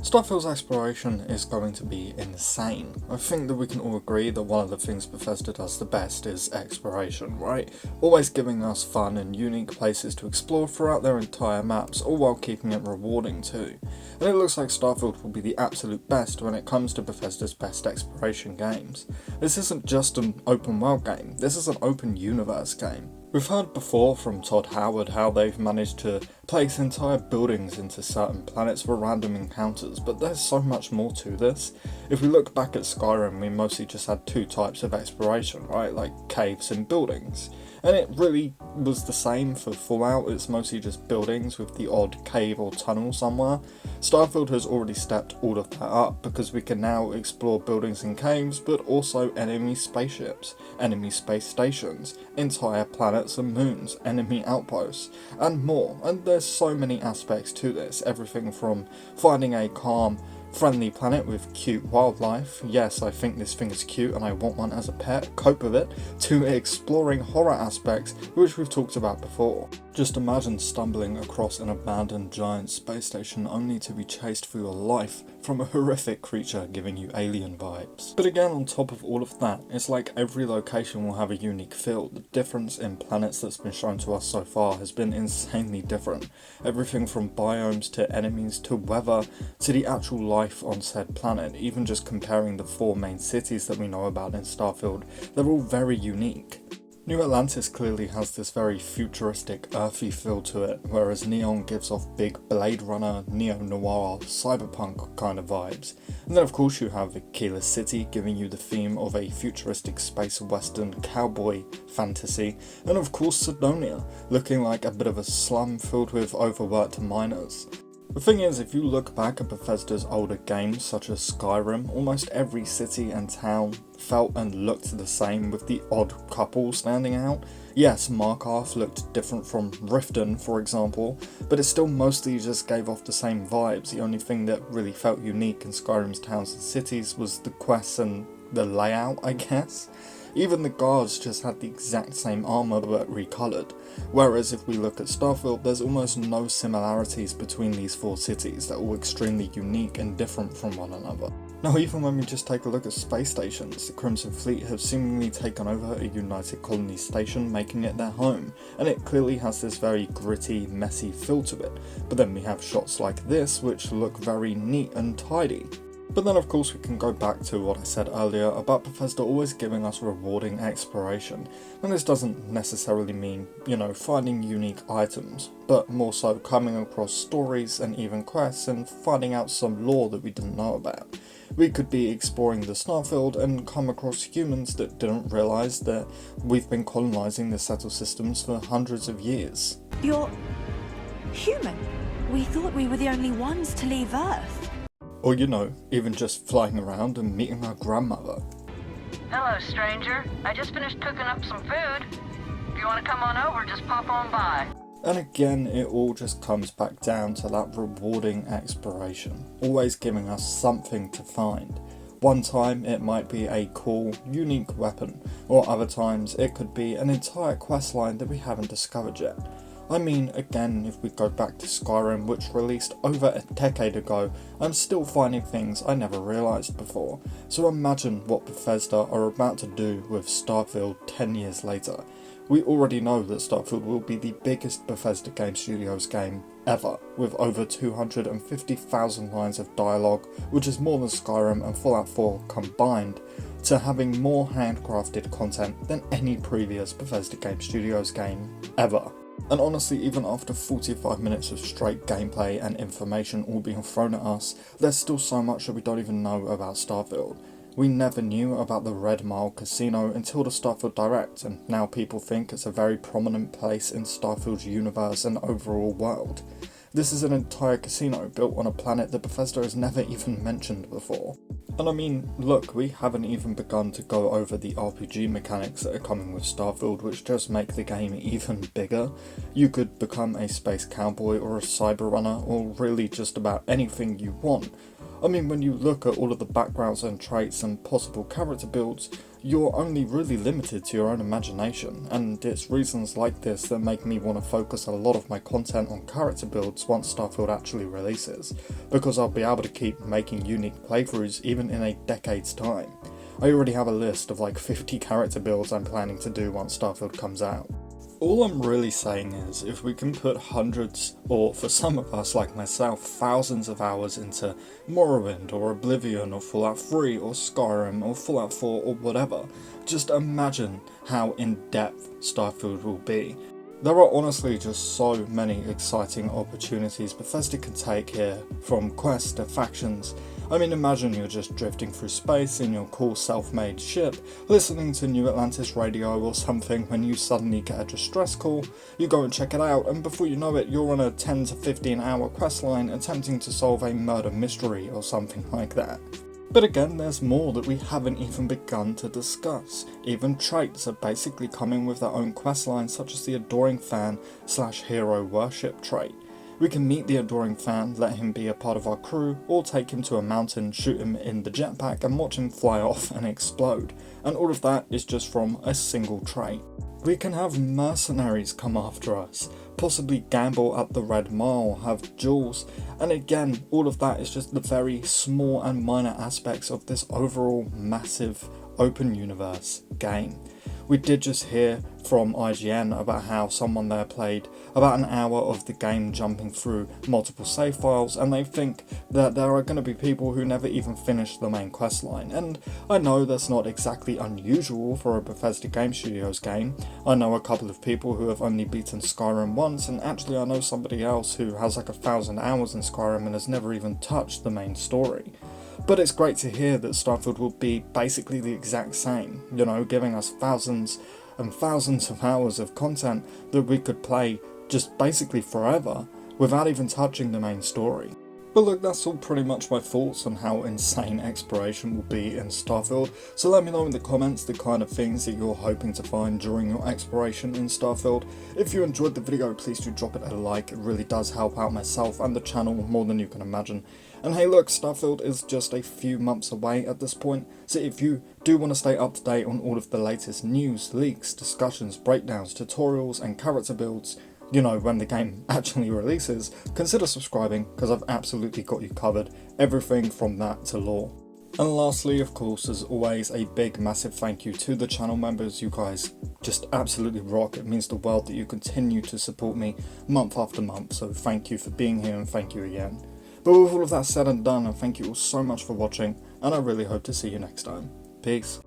Starfields exploration is going to be insane. I think that we can all agree that one of the things Bethesda does the best is exploration, right? Always giving us fun and unique places to explore throughout their entire maps, all while keeping it rewarding too. And it looks like Starfield will be the absolute best when it comes to Bethesda's best exploration games. This isn't just an open world game, this is an open universe game. We've heard before from Todd Howard how they've managed to place entire buildings into certain planets for random encounters, but there's so much more to this. If we look back at Skyrim, we mostly just had two types of exploration, right? Like caves and buildings. And it really was the same for Fallout, it's mostly just buildings with the odd cave or tunnel somewhere. Starfield has already stepped all of that up because we can now explore buildings and caves, but also enemy spaceships, enemy space stations, entire planets and moons, enemy outposts, and more. And there's so many aspects to this, everything from finding a calm, friendly planet with cute wildlife, yes I think this thing is cute and I want one as a pet, cope with it, to exploring horror aspects which we've talked about before. Just imagine stumbling across an abandoned giant space station only to be chased for your life from a horrific creature giving you alien vibes. But again, on top of all of that, it's like every location will have a unique feel. The difference in planets that's been shown to us so far has been insanely different. Everything from biomes to enemies to weather to the actual life on said planet. Even just comparing the four main cities that we know about in Starfield, they're all very unique. New Atlantis clearly has this very futuristic, earthy feel to it, whereas Neon gives off big Blade Runner, neo-noir, cyberpunk kind of vibes. And then of course you have Aquila City giving you the theme of a futuristic space western cowboy fantasy, and of course Sidonia, looking like a bit of a slum filled with overworked miners. The thing is, if you look back at Bethesda's older games such as Skyrim, almost every city and town felt and looked the same with the odd couple standing out. Yes, Markarth looked different from Riften for example, but it still mostly just gave off the same vibes. The only thing that really felt unique in Skyrim's towns and cities was the quests and the layout, I guess. Even the guards just had the exact same armour but recoloured, whereas if we look at Starfield, there's almost no similarities between these four cities. They're all extremely unique and different from one another. Now even when we just take a look at space stations, the Crimson Fleet have seemingly taken over a United Colony station, making it their home, and it clearly has this very gritty, messy feel to it. But then we have shots like this which look very neat and tidy. But then of course we can go back to what I said earlier about Bethesda always giving us rewarding exploration. And this doesn't necessarily mean, finding unique items, but more so coming across stories and even quests and finding out some lore that we didn't know about. We could be exploring the Starfield and come across humans that didn't realise that we've been colonising the settled systems for hundreds of years. You're human? We thought we were the only ones to leave Earth. Or even just flying around and meeting our grandmother. Hello, stranger. I just finished cooking up some food. If you want to come on over, just pop on by. And again, it all just comes back down to that rewarding exploration, always giving us something to find. One time it might be a cool, unique weapon, or other times it could be an entire questline that we haven't discovered yet. I mean, again, if we go back to Skyrim, which released over a decade ago, I'm still finding things I never realised before. So imagine what Bethesda are about to do with Starfield 10 years later. We already know that Starfield will be the biggest Bethesda Game Studios game ever, with over 250,000 lines of dialogue, which is more than Skyrim and Fallout 4 combined, to having more handcrafted content than any previous Bethesda Game Studios game ever. And honestly, even after 45 minutes of straight gameplay and information all being thrown at us, there's still so much that we don't even know about Starfield. We never knew about the Red Mile Casino until the Starfield Direct, and now people think it's a very prominent place in Starfield's universe and overall world. This is an entire casino built on a planet that Bethesda has never even mentioned before. And I mean, look, we haven't even begun to go over the RPG mechanics that are coming with Starfield, which just make the game even bigger. You could become a space cowboy or a cyber runner, or really just about anything you want. I mean, when you look at all of the backgrounds and traits and possible character builds, you're only really limited to your own imagination, and it's reasons like this that make me want to focus a lot of my content on character builds once Starfield actually releases, because I'll be able to keep making unique playthroughs even in a decade's time. I already have a list of like 50 character builds I'm planning to do once Starfield comes out. All I'm really saying is, if we can put hundreds, or for some of us like myself, thousands of hours into Morrowind or Oblivion or Fallout 3 or Skyrim or Fallout 4 or whatever, just imagine how in-depth Starfield will be. There are honestly just so many exciting opportunities Bethesda can take here, from quests to factions. I mean, imagine you're just drifting through space in your cool self-made ship, listening to New Atlantis radio or something, when you suddenly get a distress call, you go and check it out, and before you know it, you're on a 10 to 15 hour questline attempting to solve a murder mystery or something like that. But again, there's more that we haven't even begun to discuss. Even traits are basically coming with their own questline, such as the Adoring Fan / Hero Worship trait. We can meet the Adoring Fan, let him be a part of our crew, or take him to a mountain, shoot him in the jetpack and watch him fly off and explode. And all of that is just from a single trait. We can have mercenaries come after us, possibly gamble at the Red Mile, have jewels, and again, all of that is just the very small and minor aspects of this overall massive open universe game. We did just hear from IGN about how someone there played about an hour of the game jumping through multiple save files, and they think that there are going to be people who never even finish the main questline. And I know that's not exactly unusual for a Bethesda Game Studios game. I know a couple of people who have only beaten Skyrim once, and actually I know somebody else who has like 1,000 hours in Skyrim and has never even touched the main story. But it's great to hear that Starfield will be basically the exact same, you know, giving us thousands and thousands of hours of content that we could play just basically forever without even touching the main story. But look, that's all pretty much my thoughts on how insane exploration will be in Starfield, so let me know in the comments the kind of things that you're hoping to find during your exploration in Starfield. If you enjoyed the video, please do drop it a like, it really does help out myself and the channel more than you can imagine. And hey look, Starfield is just a few months away at this point, so if you do want to stay up to date on all of the latest news, leaks, discussions, breakdowns, tutorials and character builds, you know, when the game actually releases, consider subscribing, because I've absolutely got you covered, everything from that to lore. And lastly, of course, as always, a big massive thank you to the channel members. You guys just absolutely rock. It means the world that you continue to support me month after month, so thank you for being here and thank you again. But with all of that said and done, I thank you all so much for watching, and I really hope to see you next time. Peace.